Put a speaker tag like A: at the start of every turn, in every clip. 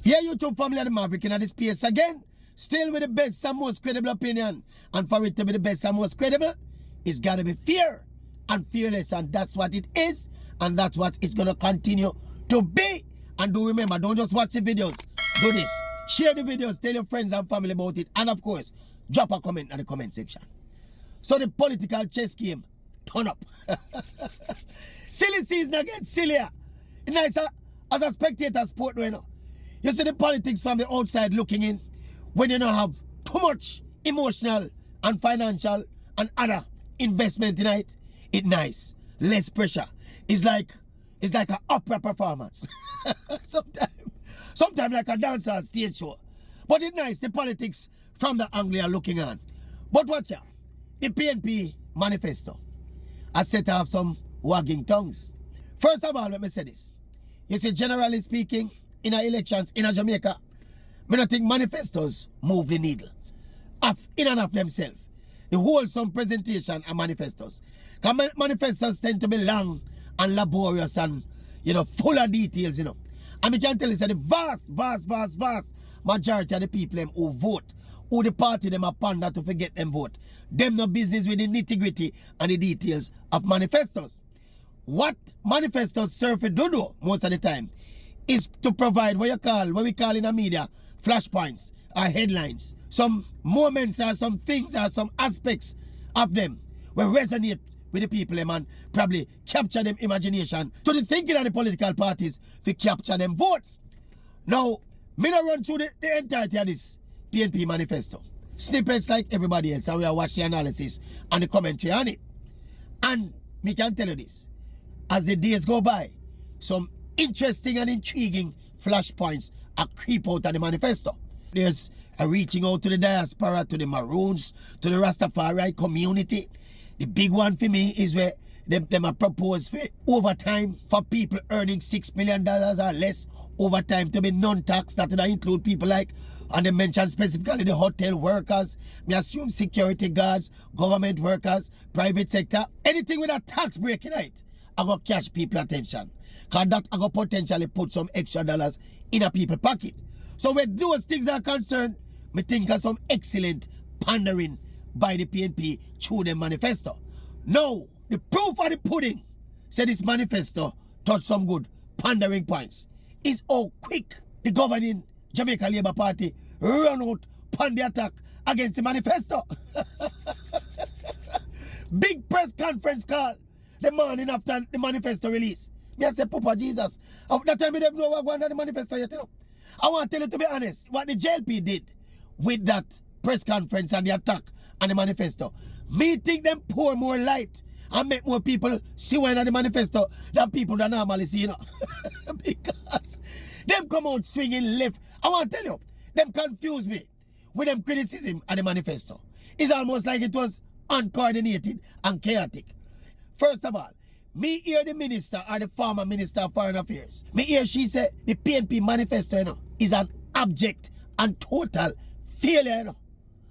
A: Here, YouTube family of the Maverick in this space again. Still with the best and most credible opinion. And for it to be the best and most credible, it's got to be fair and fearless. And that's what it is. And that's what it's going to continue to be. And do remember, don't just watch the videos. Do this. Share the videos. Tell your friends and family about it. And of course, drop a comment in the comment section. So the political chess game, turn up. Silly season again, sillier. It's nice as a spectator sport, you know. You see the politics from the outside looking in. When you don't have too much emotional and financial and other investment in it, it's nice. Less pressure. It's like an opera performance. Sometimes like a dancer stage show. But it's nice, the politics from the angle you're looking on. But watch out. The PNP manifesto has set to have some wagging tongues. First of all, let me say this. You see, generally speaking, in our elections in Jamaica, I don't think manifestos move the needle. In and of themselves. The wholesome presentation and manifestos. Because manifestos tend to be long and laborious and, full of details, And we can tell you that the vast majority of the people who vote, who the party them are ponder to forget them vote, them no business with the nitty-gritty and the details of manifestos. What manifestos serve to do most of the time is to provide what we call in the media flashpoints or headlines, some moments or some things or some aspects of them will resonate with the people and probably capture them imagination to the thinking of the political parties to capture them votes. Now, me not run through the entirety of this PNP manifesto. Snippets like everybody else, and we are watching the analysis and the commentary on it. And me can tell you this, as the days go by, some interesting and intriguing flashpoints are creep out of the manifesto. There's a reaching out to the diaspora, to the Maroons, to the Rastafari community. The big one for me is where them are proposed for overtime for people earning $6 million or less. Overtime to be non-tax, that would include people like, and they mention specifically the hotel workers, me assume security guards, government workers, private sector, anything with a tax break in it, I go catch people attention. Because that I go potentially put some extra dollars in a people's pocket. So when those things are concerned, me think of some excellent pandering by the PNP through the manifesto. Now, the proof of the pudding, said this manifesto touched some good pandering points, is how quick the governing Jamaica Labour Party run out upon the attack against the manifesto. Big press conference call the morning after the manifesto release. Me I say, Papa Jesus, that time I don't know what going on the manifesto yet, I want to tell you, to be honest, what the JLP did with that press conference and the attack on the manifesto. Me think them pour more light and make more people see why in the manifesto than people that normally see, Because them come out swinging left. I want to tell you, them confuse me with them criticism of the manifesto. It's almost like it was uncoordinated and chaotic. First of all, me hear the minister or the former minister of foreign affairs. Me hear she say the PNP manifesto, is an abject and total failure,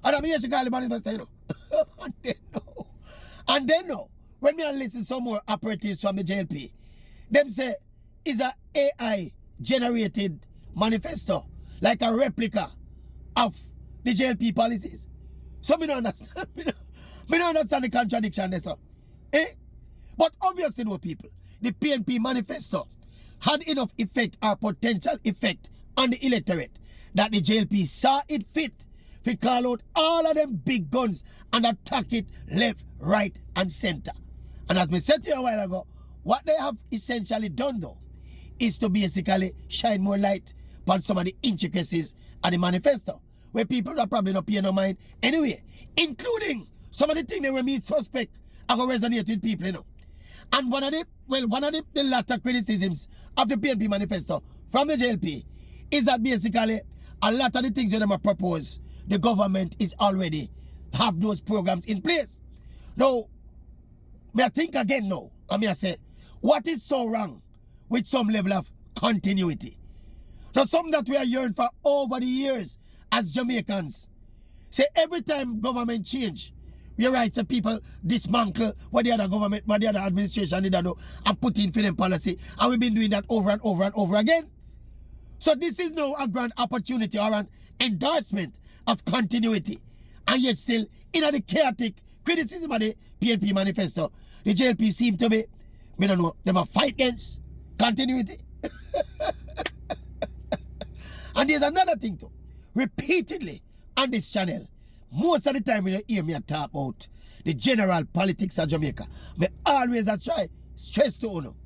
A: And I hear she call the manifesto, And then when me listen some more operatives from the JLP, them say it's a AI generated manifesto, like a replica of the JLP policies. So me don't understand. me don't understand the contradiction there, so. But obviously, no people, the PNP manifesto had enough effect or potential effect on the electorate that the JLP saw it fit to call out all of them big guns and attack it left, right, and center. And as I said to you a while ago, what they have essentially done though is to basically shine more light on some of the intricacies of the manifesto, where people are probably not paying no mind anyway, including some of the things they were me suspect are going to resonate with people, And one of the latter criticisms of the PNP manifesto from the JLP is that basically a lot of the things that them are proposed, the government is already have those programs in place. Now, may I think again now, and may I say, what is so wrong with some level of continuity? Now, something that we are yearning for over the years as Jamaicans. Say every time government change, we right, so people dismantle what the other government, what the other administration did do and put in for them policy. And we've been doing that over and over and over again. So this is now a grand opportunity or an endorsement of continuity. And yet still, in the chaotic criticism of the PNP manifesto, the JLP seem to be, we don't know, they have a fight against continuity. And there's another thing too. Repeatedly on this channel, most of the time when you hear me talk about the general politics of Jamaica, I always try stress to you,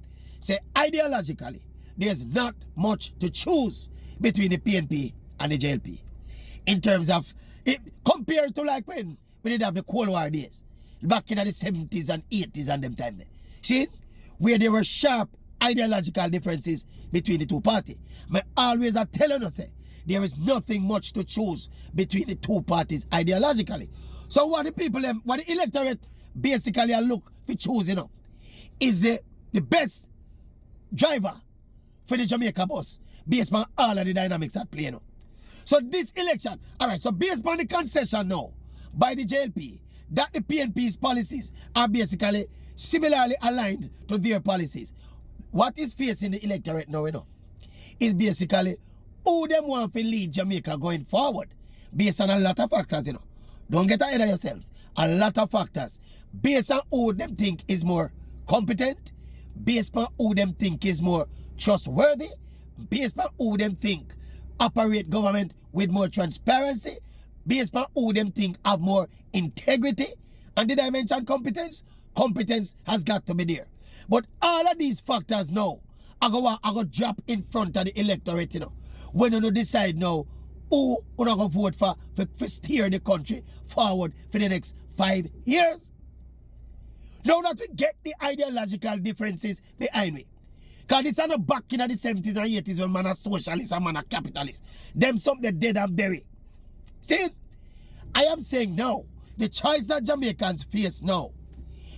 A: say ideologically, there's not much to choose between the PNP and the JLP. In terms of, it, compared to like when we did have the Cold War days, back in the 70s and 80s and them time there. See, where there were sharp ideological differences between the two parties. I always telling us, there is nothing much to choose between the two parties ideologically. So what the people, what the electorate basically look for choosing up is the best driver for the Jamaica bus based on all of the dynamics at play now. So this election, all right, so based on the concession now by the JLP, that the PNP's policies are basically similarly aligned to their policies. What is facing the electorate now, is basically who them want to lead Jamaica going forward based on a lot of factors, Don't get ahead of yourself. A lot of factors based on who them think is more competent, based on who them think is more trustworthy, based on who them think operate government with more transparency, based on who them think have more integrity. And did I mention competence? Competence has got to be there. But all of these factors now I go drop in front of the electorate, when you decide now who you going to vote for steer the country forward for the next 5 years. Now that we get the ideological differences behind me. Because this is not back in the 70s and 80s when man a socialist and man a capitalist. Them something dead and buried. See, I am saying now, the choice that Jamaicans face now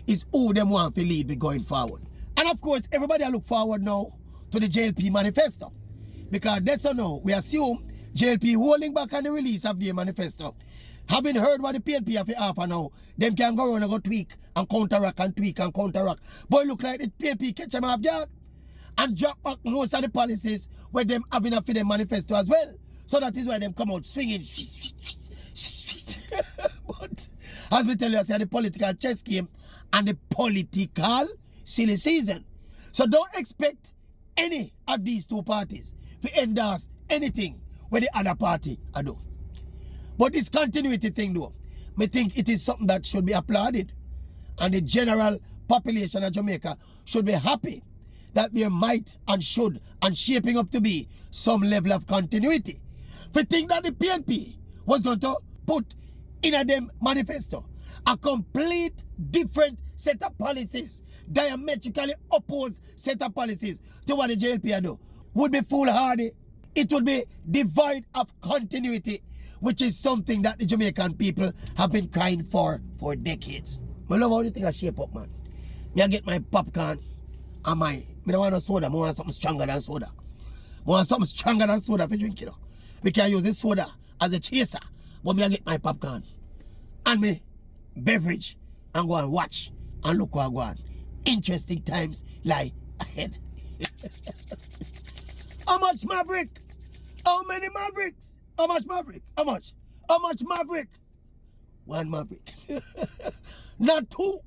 A: is who them want to lead be going forward. And of course, everybody look forward now to the JLP manifesto. Because that's so now, we assume JLP holding back on the release of their manifesto. Having heard what the PNP have to offer now, them can go around and go tweak and counteract and tweak and counteract. But it look like the PNP catch them off guard and drop back most of the policies where them having a for their manifesto as well. So that is why them come out swinging. But as we tell you, I say the political chess game and the political silly season. So don't expect any of these two parties to endorse anything where the other party are do. But this continuity thing though, I think it is something that should be applauded. And the general population of Jamaica should be happy that there might and should and shaping up to be some level of continuity. We think that the PNP was going to put in a them manifesto a complete different set of policies, diametrically opposed set of policies to what the JLP do, would be foolhardy. It would be devoid of continuity, which is something that the Jamaican people have been crying for decades. I love how the thing shape up, man. Me I get my popcorn and me don't want no soda, I want something stronger than soda. I want something stronger than soda for drink, We can use this soda as a chaser, but me I get my popcorn and me beverage and go and watch and look what go on. Interesting times lie ahead. How much Maverick? How many Mavericks? How much Maverick? How much? How much Maverick? One Maverick. Not two.